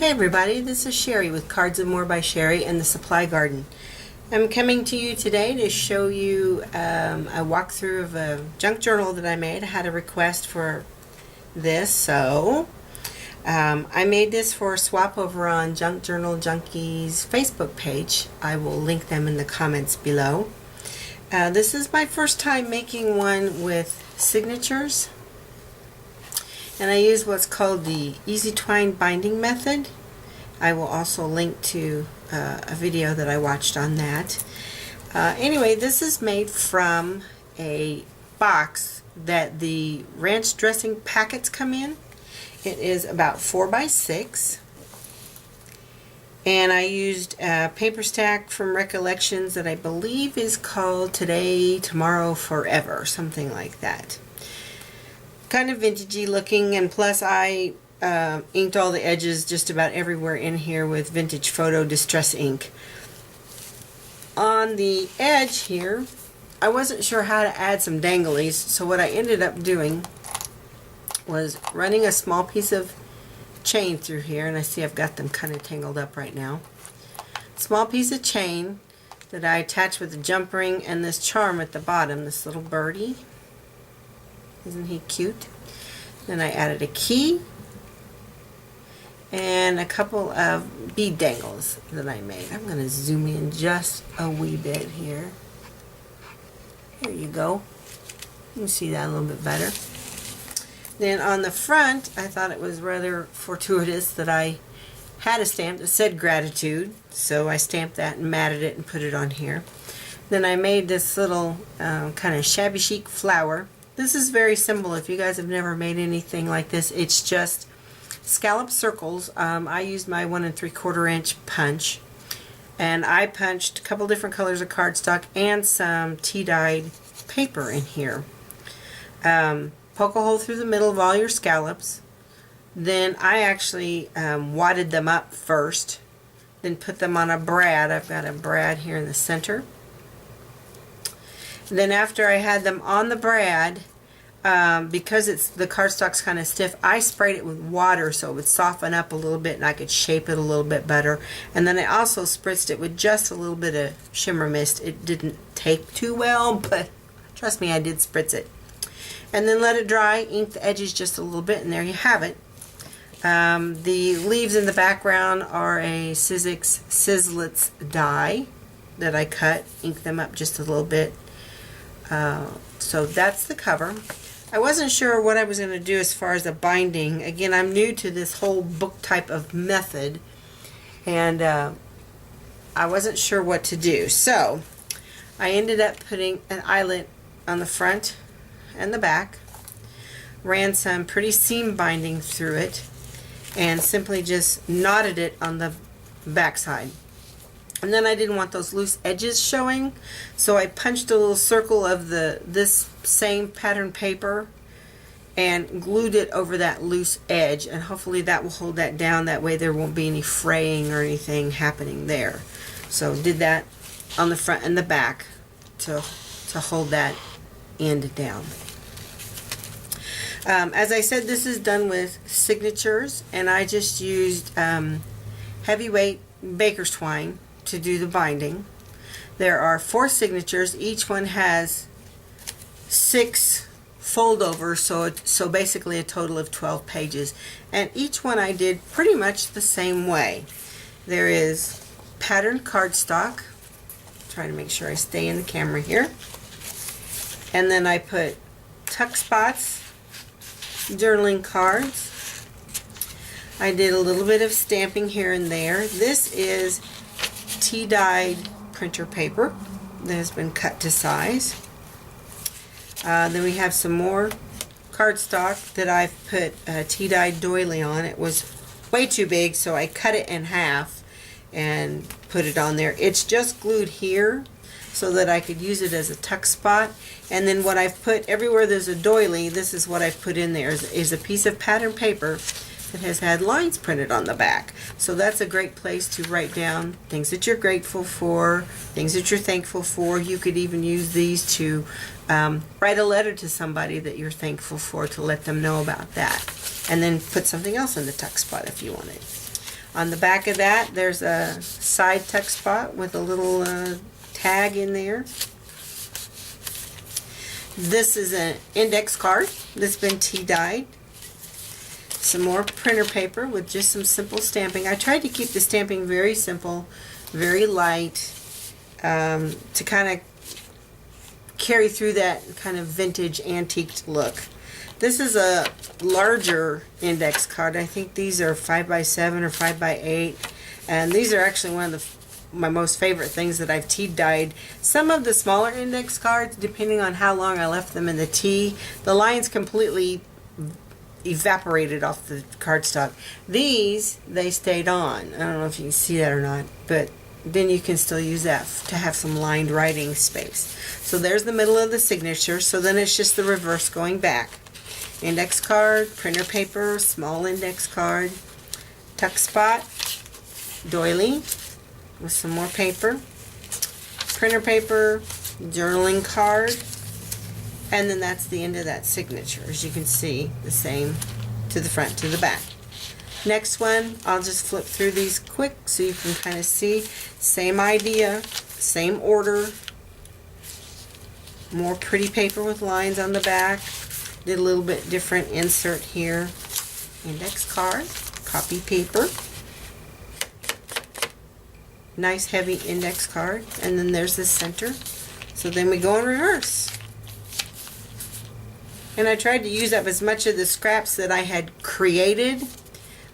Hey everybody, this is Sherry with Cards and More by Sherry and the Supply Garden. I'm coming to you today to show you a walkthrough of a junk journal that I made. I had a request for this, so I made this for a swap over on Junk Journal Junkies Facebook page. I will link them in the comments below. This is my first time making one with signatures. And I use what's called the easy twine binding method. I will also link to a video that I watched on that. Anyway, this is made from a box that the ranch dressing packets come in. It is about 4 by 6. And I used a paper stack from Recollections that I believe is called Today, Tomorrow, Forever, something like that. Kind of vintagey looking, and plus I inked all the edges just about everywhere in here with vintage photo distress ink. On the edge here, I wasn't sure how to add some danglies, so what I ended up doing was running a small piece of chain through here, and I see I've got them kind of tangled up right now. Small piece of chain that I attached with a jump ring and this charm at the bottom, this little birdie. Isn't he cute? Then I added a key and a couple of bead dangles that I made. I'm going to zoom in just a wee bit here. There you go. You can see that a little bit better. Then on the front, I thought it was rather fortuitous that I had a stamp that said gratitude, so I stamped that and matted it and put it on here. Then I made this little kind of shabby chic flower. This is very simple. If you guys have never made anything like this, it's just scallop circles. I used my 1 3/4 inch punch, and I punched a couple different colors of cardstock and some tea-dyed paper in here. Poke a hole through the middle of all your scallops. Then I actually wadded them up first, then put them on a brad. I've got a brad here in the center. Then after I had them on the brad, because the cardstock's kind of stiff, I sprayed it with water so it would soften up a little bit and I could shape it a little bit better. And then I also spritzed it with just a little bit of shimmer mist. It didn't take too well, but trust me, I did spritz it. And then let it dry, ink the edges just a little bit, and there you have it. The leaves in the background are a Sizzix Sizzlets die that I cut, inked them up just a little bit. So that's the cover. I wasn't sure what I was going to do as far as the binding. Again, I'm new to this whole book type of method, and I wasn't sure what to do. So I ended up putting an eyelet on the front and the back, ran some pretty seam binding through it, and simply just knotted it on the back side. And then I didn't want those loose edges showing, so I punched a little circle of this same pattern paper and glued it over that loose edge, and hopefully that will hold that down. That way there won't be any fraying or anything happening there. So did that on the front and the back to hold that end down. As I said, this is done with signatures, and I just used heavyweight baker's twine to do the binding. There are 4 signatures. Each one has 6 foldovers, so basically a total of 12 pages. And each one I did pretty much the same way. There is patterned cardstock. Try to make sure I stay in the camera here. And then I put tuck spots, journaling cards. I did a little bit of stamping here and there. This is tea-dyed printer paper that has been cut to size. Then we have some more cardstock that I've put a tea-dyed doily on. It was way too big, so I cut it in half and put it on there. It's just glued here so that I could use it as a tuck spot. And then what I've put everywhere there's a doily, this is what I've put in there, is a piece of pattern paper that has had lines printed on the back. So that's a great place to write down things that you're grateful for, things that you're thankful for. You could even use these to write a letter to somebody that you're thankful for to let them know about that. And then put something else in the tuck spot if you wanted. On the back of that, there's a side tuck spot with a little tag in there. This is an index card that's been tea dyed. Some more printer paper with just some simple stamping. I tried to keep the stamping very simple, very light, to kind of carry through that kind of vintage antiqued look. This is a larger index card. I think these are 5x7 or 5x8, and these are actually one of my most favorite things that I've tea dyed. Some of the smaller index cards, depending on how long I left them in the tea, the lines completely evaporated off the cardstock. These, they stayed on. I don't know if you can see that or not, but then you can still use that to have some lined writing space. So there's the middle of the signature, so then it's just the reverse going back. Index card, printer paper, small index card, tuck spot, doily with some more paper, printer paper, journaling card, and then that's the end of that signature. As you can see, the same to the front to the back. Next one, I'll just flip through these quick so you can kind of see. Same idea, same order. More pretty paper with lines on the back. Did a little bit different insert here. Index card, copy paper. Nice heavy index card. And then there's the center. So then we go in reverse. And I tried to use up as much of the scraps that I had created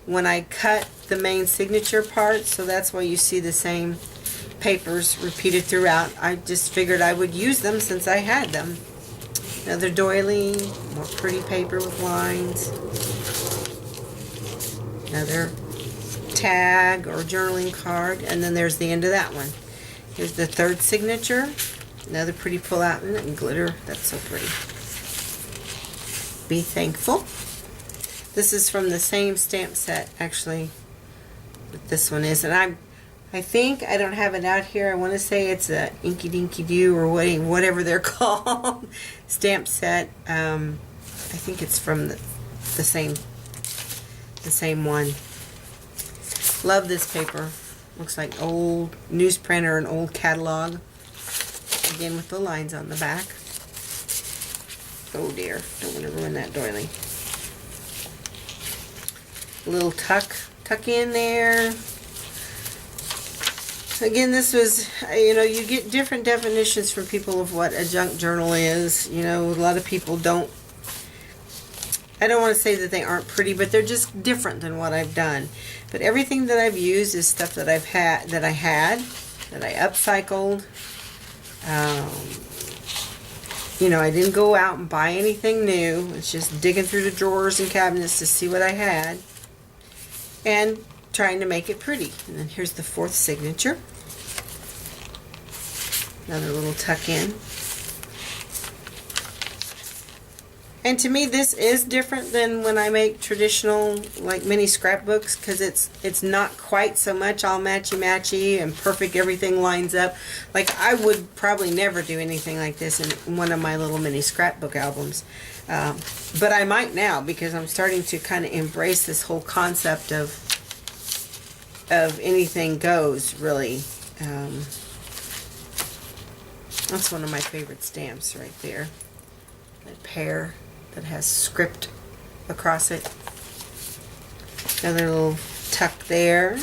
when I cut the main signature part, so that's why you see the same papers repeated throughout. I just figured I would use them since I had them. Another doily, more pretty paper with lines. Another tag or journaling card, and then there's the end of that one. Here's the third signature. Another pretty pull out and glitter. That's so pretty. Be thankful. This is from the same stamp set, actually, that this one is, and I think, I don't have it out here, I want to say it's a Inky Dinky Doo or whatever they're called stamp set. I think it's from the same one. Love this paper. Looks like old newsprint or an old catalog. Again with the lines on the back. Oh dear, don't want to ruin that doily. Little tuck in there. Again, this was, you know, you get different definitions from people of what a junk journal is. You know, a lot of people don't, I don't want to say that they aren't pretty, but they're just different than what I've done. But everything that I've used is stuff that I've had, that I upcycled. You know, I didn't go out and buy anything new. It's just digging through the drawers and cabinets to see what I had and trying to make it pretty. And then here's the fourth signature. Another little tuck in. And to me, this is different than when I make traditional, like, mini scrapbooks, because it's not quite so much all matchy-matchy and perfect, everything lines up. Like, I would probably never do anything like this in one of my little mini scrapbook albums. But I might now, because I'm starting to kind of embrace this whole concept of anything goes, really. That's one of my favorite stamps right there. That pear that has script across it. Another little tuck there.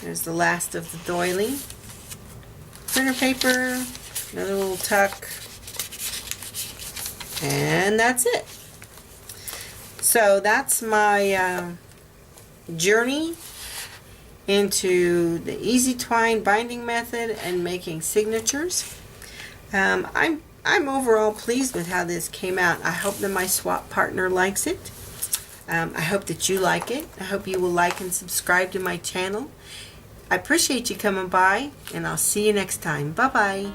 There's the last of the doily. Printer paper, another little tuck, and that's it. So that's my journey into the easy twine binding method and making signatures. I'm overall pleased with how this came out. I hope that my swap partner likes it. I hope that you like it. I hope you will like and subscribe to my channel. I appreciate you coming by, and I'll see you next time. Bye-bye.